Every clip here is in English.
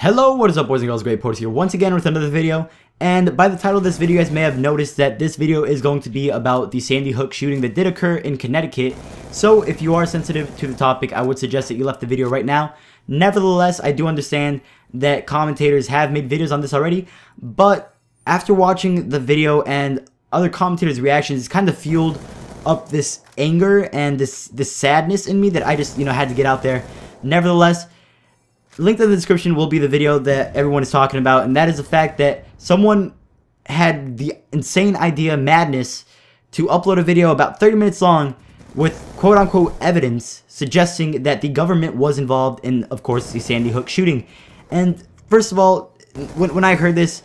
Hello, what is up boys and girls, Great Porters here once again with another video. And by the title of this video, you guys may have noticed that this video is going to be about the Sandy Hook shooting that did occur in Connecticut. So if you are sensitive to the topic, I would suggest that you left the video right now. Nevertheless, I do understand that commentators have made videos on this already, but after watching the video and other commentators' reactions, it's kind of fueled up this anger and this sadness in me that I just, had to get out there. Nevertheless, linked in the description will be the video that everyone is talking about, and that is the fact that someone had the insane idea, madness, to upload a video about 30 minutes long with quote-unquote evidence suggesting that the government was involved in, of course, the Sandy Hook shooting. And first of all, when I heard this,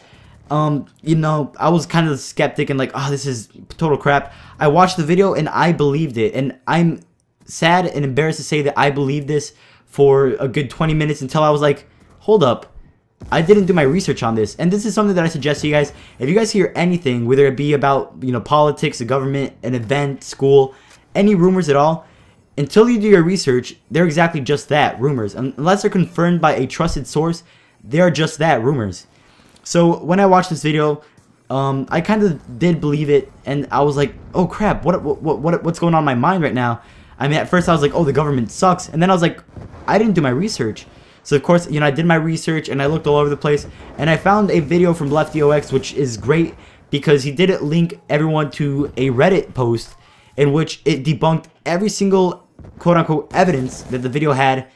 I was kind of skeptic and like, oh, this is total crap. I watched the video and I believed it, and I'm sad and embarrassed to say that I believed this for a good 20 minutes until I was like, hold up, I didn't do my research on this. And this is something that I suggest to you guys. If you guys hear anything, whether it be about, politics, the government, an event, school, any rumors at all, until you do your research, they're exactly just that, rumors. Unless they're confirmed by a trusted source, they are just that, rumors. So when I watched this video, I kind of did believe it, and I was like, oh crap, what's going on in my mind right now? I mean, at first I was like, oh, the government sucks, and then I was like, I didn't do my research. So of course, I did my research and I looked all over the place, and I found a video from LeftyOX, which is great because he did link everyone to a Reddit post in which it debunked every single quote-unquote evidence that the video had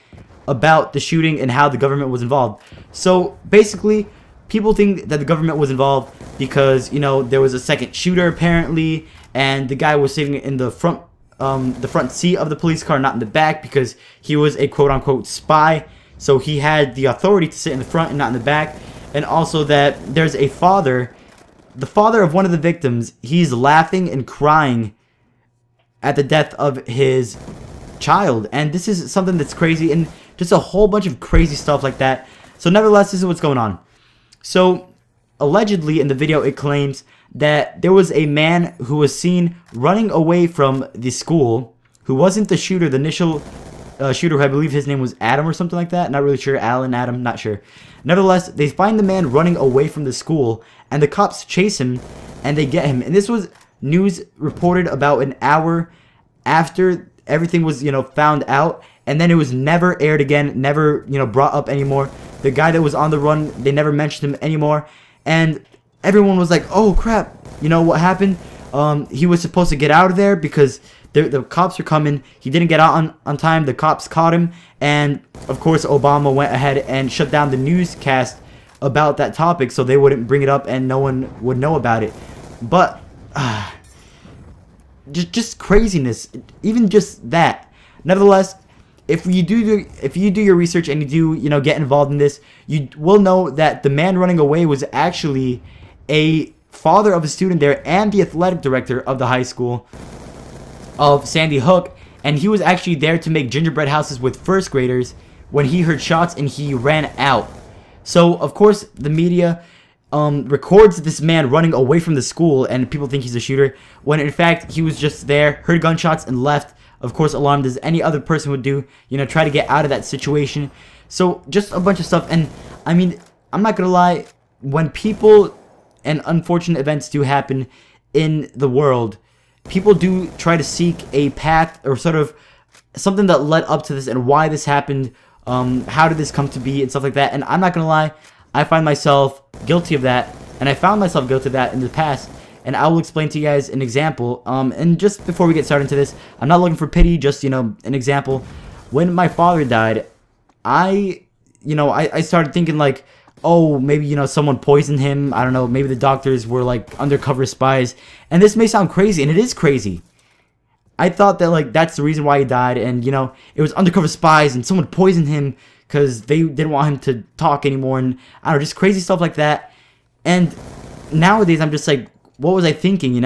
about the shooting and how the government was involved. So basically, people think that the government was involved because, there was a second shooter apparently, and the guy was sitting in the front seat of the police car, not in the back, because he was a quote-unquote spy. So he had the authority to sit in the front and not in the back. And also that there's a father, the father of one of the victims, he's laughing and crying at the death of his child. And this is something that's crazy, and just a whole bunch of crazy stuff like that. So nevertheless, this is what's going on. So allegedly in the video, it claims that there was a man who was seen running away from the school, who wasn't the shooter, the initial shooter, who I believe his name was Adam or something like that. Not really sure. Alan, Adam, not sure. Nevertheless, they find the man running away from the school, and the cops chase him, and they get him. And this was news reported about an hour after everything was, found out, and then it was never aired again, never, brought up anymore. The guy that was on the run, they never mentioned him anymore, and everyone was like, oh crap, what happened? He was supposed to get out of there because the cops were coming. He didn't get out on time. The cops caught him, and of course Obama went ahead and shut down the newscast about that topic so they wouldn't bring it up and no one would know about it. But just craziness, even just that. Nevertheless, if you do your research and you do get involved in this, you will know that the man running away was actually a father of a student there and the athletic director of the high school of Sandy Hook, and he was actually there to make gingerbread houses with first graders when he heard shots and he ran out. So of course the media records this man running away from the school, and people think he's a shooter when in fact he was just there, heard gunshots, and left. Of course, alarmed as any other person would do, try to get out of that situation. So just a bunch of stuff. And I mean, I'm not gonna lie, when people and unfortunate events do happen in the world, people do try to seek a path or sort of something that led up to this and why this happened, how did this come to be and stuff like that. And I'm not gonna lie, I find myself guilty of that, and I found myself guilty of that in the past, and I will explain to you guys an example. And just before we get started into this, I'm not looking for pity, just an example. When my father died, I started thinking like, oh, maybe, someone poisoned him. I don't know. Maybe the doctors were like undercover spies. And this may sound crazy, and it is crazy. I thought that like that's the reason why he died, and it was undercover spies and someone poisoned him because they didn't want him to talk anymore, and I don't know, just crazy stuff like that. And nowadays I'm just like, what was I thinking,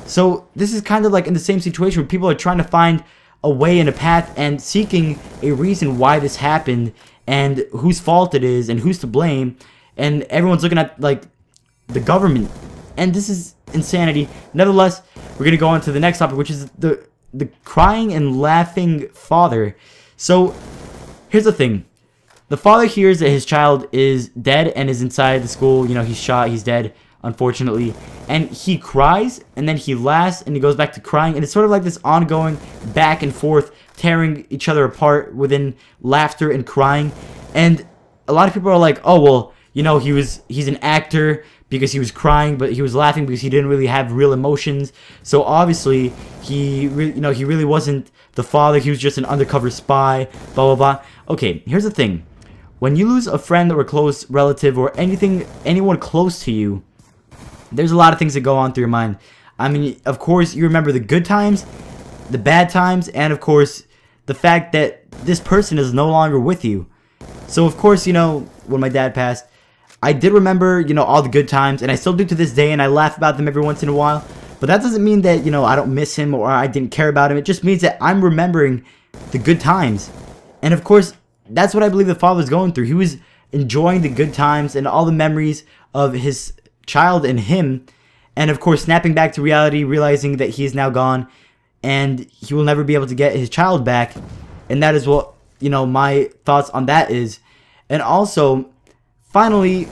So this is kind of like in the same situation where people are trying to find a way and a path and seeking a reason why this happened and whose fault it is and who's to blame, and everyone's looking at like the government, and this is insanity. Nevertheless, we're gonna go on to the next topic, which is the crying and laughing father. So here's the thing. the father hears that his child is dead and is inside the school. You know, he's shot, he's dead, unfortunately. And he cries, and then he laughs, and he goes back to crying. And it's sort of like this ongoing back and forth, tearing each other apart within laughter and crying. And a lot of people are like, oh, well, you know, he's an actor because he was crying, but he was laughing because he didn't really have real emotions. So obviously, he really wasn't the father. He was just an undercover spy, blah, blah, blah. Okay, here's the thing. When you lose a friend or a close relative or anyone close to you, there's a lot of things that go on through your mind. I mean, of course, you remember the good times, the bad times, and of course, the fact that this person is no longer with you. So, of course, you know, when my dad passed, I did remember, you know, all the good times, and I still do to this day, and I laugh about them every once in a while. But that doesn't mean that, you know, I don't miss him or I didn't care about him. It just means that I'm remembering the good times. And, of course, that's what I believe the father was going through. He was enjoying the good times and all the memories of his child and him. And, of course, snapping back to reality, realizing that he is now gone and he will never be able to get his child back. And that is what, you know, my thoughts on that is. And also, finally,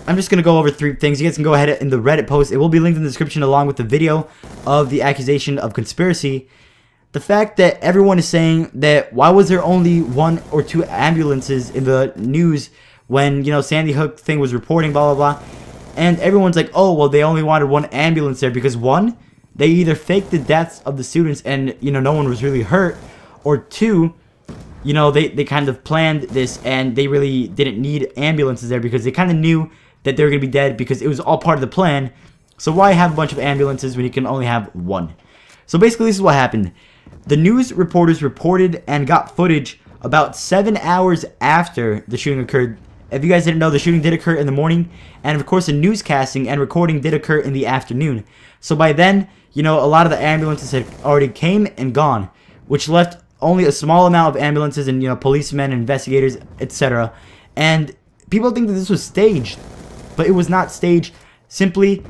I'm just going to go over 3 things. You guys can go ahead in the Reddit post. It will be linked in the description along with the video of the accusation of conspiracy. The fact that everyone is saying that why was there only 1 or 2 ambulances in the news when, you know, Sandy Hook thing was reporting, blah, blah, blah. And everyone's like, oh, well, they only wanted 1 ambulance there because 1, they either faked the deaths of the students and, you know, no one was really hurt, or 2, you know, they kind of planned this and they really didn't need ambulances there because they kind of knew that they were going to be dead because it was all part of the plan. So why have a bunch of ambulances when you can only have 1? So basically this is what happened. The news reporters reported and got footage about 7 hours after the shooting occurred. If you guys didn't know, the shooting did occur in the morning, and of course the newscasting and recording did occur in the afternoon. So by then, you know, a lot of the ambulances had already came and gone, which left only a small amount of ambulances and, you know, policemen, investigators, etc. And people think that this was staged, but it was not staged. Simply,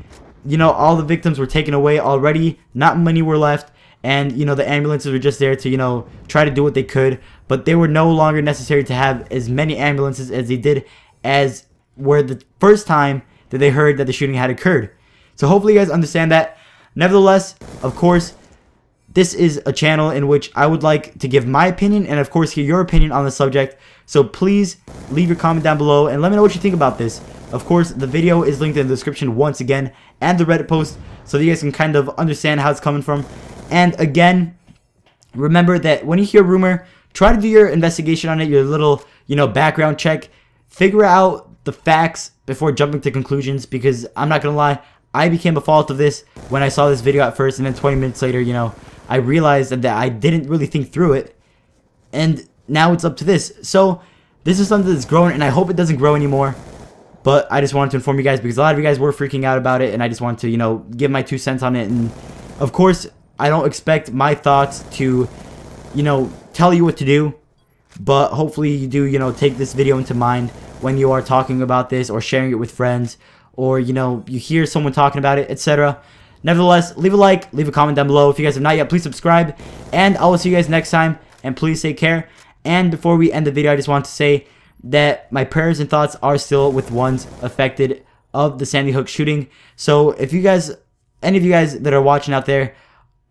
you know, all the victims were taken away already, not many were left, and, you know, the ambulances were just there to, you know, try to do what they could, but they were no longer necessary to have as many ambulances as they did as were the first time that they heard that the shooting had occurred. So hopefully you guys understand that. Nevertheless, of course, this is a channel in which I would like to give my opinion and, of course, hear your opinion on the subject. So please leave your comment down below and let me know what you think about this. Of course, the video is linked in the description once again and the Reddit post so that you guys can kind of understand how it's coming from. And again, remember that when you hear rumor, try to do your investigation on it, your little, you know, background check. Figure out the facts before jumping to conclusions, because I'm not going to lie, I became a fault of this when I saw this video at first, and then 20 minutes later, you know, I realized that I didn't really think through it, and now it's up to this. So this is something that's growing, and I hope it doesn't grow anymore. But I just wanted to inform you guys because a lot of you guys were freaking out about it, and I just wanted to, you know, give my 2 cents on it. And of course, I don't expect my thoughts to, you know, tell you what to do, but hopefully you do, you know, take this video into mind when you are talking about this or sharing it with friends, or, you know, you hear someone talking about it, etc. Nevertheless, leave a like, leave a comment down below. If you guys have not yet, please subscribe, and I will see you guys next time, and please take care. And before we end the video, I just want to say that my prayers and thoughts are still with ones affected of the Sandy Hook shooting. So if you guys, any of you guys that are watching out there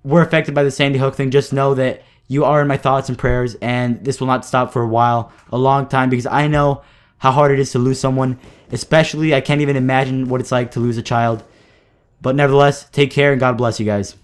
were affected by the Sandy Hook thing, just know that you are in my thoughts and prayers, and this will not stop for a while, a long time, because I know how hard it is to lose someone. Especially, I can't even imagine what it's like to lose a child. But nevertheless, take care and God bless you guys.